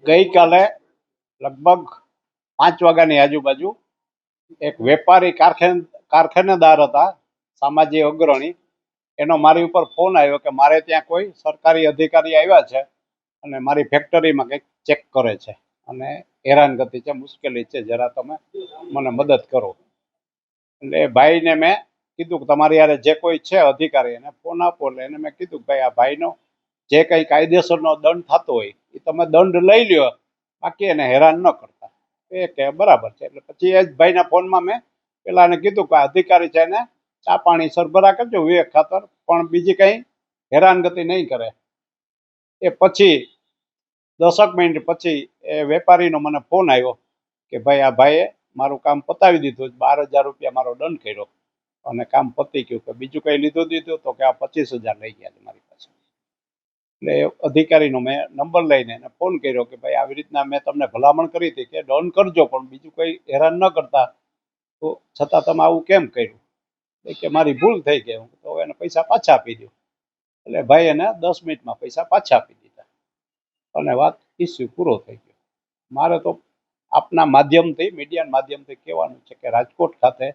ગઈકાલે લગભગ 5 વાગ્યાની આજુબાજુ એક વેપારી કારખાનેદાર હતા, સામાજિક અગ્રણી. એનો મારી ઉપર ફોન આવ્યો કે મારે ત્યાં કોઈ સરકારી અધિકારી આવ્યા છે અને મારી ફેક્ટરીમાં કંઈક ચેક કરે છે અને હેરાનગતિ છે, મુશ્કેલી છે, જરા તમે મને મદદ કરો. એટલે એ ભાઈને મેં કીધું કે તમારી યારે જે કોઈ છે અધિકારી એને ફોન આપો. એટલે એને મેં કીધું કે ભાઈ આ ભાઈનો જે કંઈ કાયદેસરનો દંડ થતો હોય એ તમે દંડ લઈ લ્યો, બાકી એને હેરાન ન કરતા. એ કે બરાબર છે. એટલે પછી એ જ ભાઈના ફોનમાં મેં પેલાને કીધું કે અધિકારી છે એને ચા પાણી સરભરા કરજો વિવેક ખાતર, પણ બીજી કંઈ હેરાનગતિ નહીં કરે. એ પછી 10 મિનિટ પછી એ વેપારીનો મને ફોન આવ્યો કે ભાઈ આ ભાઈએ મારું કામ પતાવી દીધું, 12,000 રૂપિયા મારો દંડ કર્યો અને કામ પતી ગયું. કે બીજું કંઈ દીધું તો કે આ 25,000 લઈ ગયા છે મારી પાસે. એટલે અધિકારીનો મેં નંબર લઈને એને ફોન કર્યો કે ભાઈ આવી રીતના મેં તમને ભલામણ કરી હતી કે દંડ કરજો, પણ બીજું કંઈ હેરાન ન કરતા, તો છતાં તમે આવું કેમ કર્યું? કે મારી ભૂલ થઈ ગઈ, તો એને પૈસા પાછા આપી દો. એટલે ભાઈ એને 10 મિનિટમાં પૈસા પાછા આપી દીધા અને વાત ઇસ્યુ પૂરો થઈ ગયો. મારે તો આપના માધ્યમથી, મીડિયાના માધ્યમથી કહેવાનું છે કે રાજકોટ ખાતે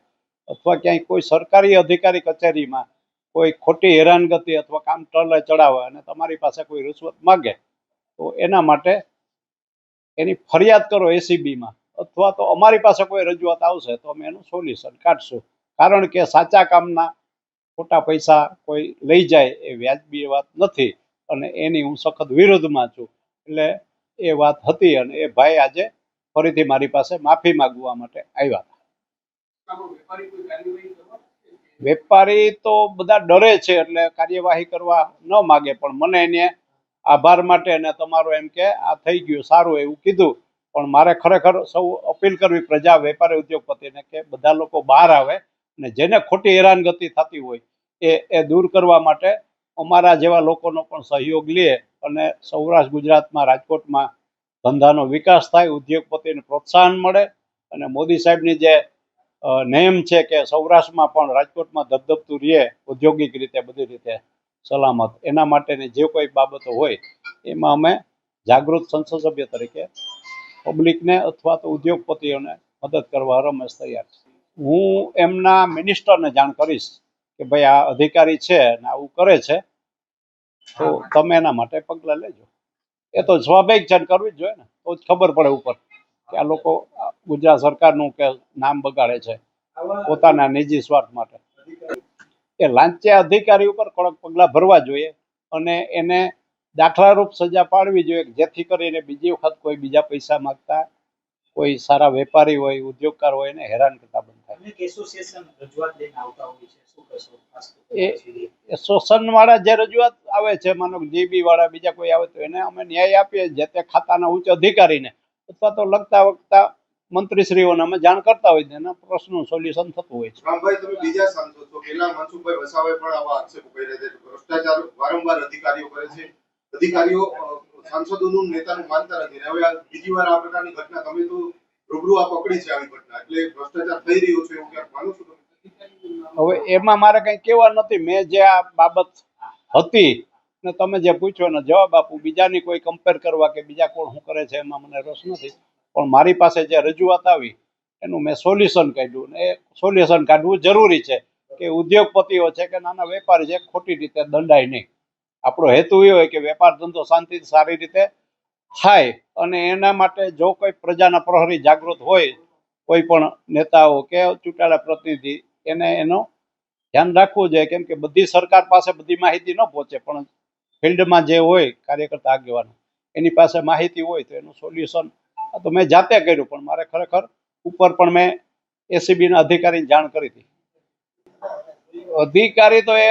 અથવા ક્યાંય કોઈ સરકારી અધિકારી કચેરીમાં કોઈ ખોટી હેરાનગતિ અથવા કામ ટળે ચડાવે અને તમારી પાસે કોઈ રૂશ્વત માગે તો એના માટે એની ફરિયાદ કરો એસીબીમાં, અથવા તો અમારી પાસે કોઈ રજૂઆત આવશે તો અમે એનું સોલ્યુશન કાઢશું. કારણ કે સાચા કામના ખોટા પૈસા કોઈ લઈ જાય એ વ્યાજબી વાત નથી અને એની હું સખત વિરોધમાં છું. એટલે એ વાત હતી અને એ ભાઈ આજે ફરીથી મારી પાસે માફી માંગવા માટે આવ્યા હતા. વેપારી તો બધા ડરે છે એટલે કાર્યવાહી કરવા ન માગે, પણ મને એને આભાર માટે અને તમારો એમ કે આ થઈ ગયું સારું એવું કીધું. પણ મારે ખરેખર સૌ અપીલ કરવી પ્રજા, વેપારી, ઉદ્યોગપતિને કે બધા લોકો બહાર આવે અને જેને ખોટી હેરાનગતિ થતી હોય એ દૂર કરવા માટે અમારા જેવા લોકોનો પણ સહયોગ લે અને સૌરાષ્ટ્ર ગુજરાતમાં, રાજકોટમાં ધંધાનો વિકાસ થાય, ઉદ્યોગપતિને પ્રોત્સાહન મળે અને મોદી સાહેબની જે નેમ છે કે સૌરાષ્ટ્રમાં પણ, રાજકોટમાં ધબધબતું રહે ઔદ્યોગિક રીતે, બધી રીતે સલામત, એના માટેની જે કોઈ બાબતો હોય એમાં અમે જાગૃત સંસદ સભ્ય તરીકે પબ્લિકને અથવા તો ઉદ્યોગપતિઓને મદદ કરવા રમેશ તૈયાર છે. હું એમના મિનિસ્ટરને જાણ કરીશ કે ભાઈ આ અધિકારી છે ને આવું કરે છે, તો તમે એના માટે પગલાં લેજો. એ તો સ્વાભાવિક છે, કરવી જ જોઈએ ને, તો જ ખબર પડે ઉપર કે આ લોકો ગુજરાત સરકારનું કે નામ બગાડે છે પોતાના નિજી સ્વાર્થ માટે. એ લાંચિયા અધિકારી ઉપર કડક પગલાં ભરવા જોઈએ અને એને દાખલારૂપ સજા પાડવી જોઈએ, જેથી કરીને બીજી વખત કોઈ બીજા પૈસા માંગતા કોઈ સારા વેપારી હોય, ઉદ્યોગકાર હોય એને હેરાન કરતા બંધ થાય. એસોસિએશન વાળા જે રજૂઆત આવે છે, માનો જીબી વાળા બીજા કોઈ આવે તો એને અમે ન્યાય આપીએ જે તે ખાતાના ઉચ્ચ અધિકારીને, અથવા તો લગતા વખતા મંત્રીશ્રીઓને અમે જાણ કરતા હોય એના પ્રશ્નનું સોલ્યુશન થતું હોય છે. રામભાઈ, તમે બીજા સાંસદ છો, પહેલા મનસુખભાઈ વસાવાએ પણ આવા આક્ષેપો કર્યા છે, ભ્રષ્ટાચાર વારંવાર અધિકારીઓ કરે છે, અધિકારીઓ સાંસદોનું નેતાનું માનતા નથી. હવે બીજી વાર આ પ્રકારની ઘટના તમે તો રૂબરૂ આ પકડી છે આવી ઘટના, એટલે ભ્રષ્ટાચાર થઈ રહ્યો છે એવું ક્યાંક માનો છો તમે? હવે એમાં મારે કંઈ કહેવા નથી. મેં જે આ બાબત હતી ને તમે જે પૂછ્યો ને જવાબ આપું, બીજાની કોઈ કમ્પેર કરવા કે બીજા કોણ શું કરે છે એમાં મને રસ નથી. પણ મારી પાસે જે રજૂઆત આવી એનું મેં સોલ્યુશન કાઢ્યું ને એ સોલ્યુશન કાઢવું જરૂરી છે કે ઉદ્યોગપતિઓ છે કે નાના વેપારી છે ખોટી રીતે દંડાય નહીં. આપણો હેતુ એ હોય કે વેપાર ધંધો શાંતિથી સારી રીતે થાય અને એના માટે જો કોઈ પ્રજાના પ્રહરી જાગૃત હોય, કોઈ પણ નેતાઓ કે ચૂંટાયેલા પ્રતિનિધિ, એને એનો ધ્યાન રાખવું જોઈએ. કેમ કે બધી સરકાર પાસે બધી માહિતી ન પહોંચે, પણ ફિલ્ડમાં જે હોય કાર્યકર્તા આગેવાનો એની પાસે માહિતી હોય તો એનું સોલ્યુશન તો મેં જાતે કર્યું. પણ મારે ખરેખર ઉપર પણ મેં એસીબીના અધિકારીને જાણ કરી હતી. અધિકારી તો એ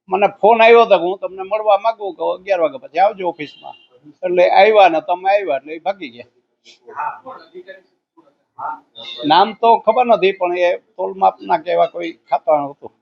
મને ફોન આવ્યો હતો કે હું તમને મળવા માંગુ, કે 11 વાગ્યા પછી આવજો ઓફિસમાં. એટલે આવ્યા ને તમે આવ્યા એટલે એ ભાગી ગયા. નામ તો ખબર નથી, પણ એ તોલમાપના કે એવા કોઈ ખાતા હતું.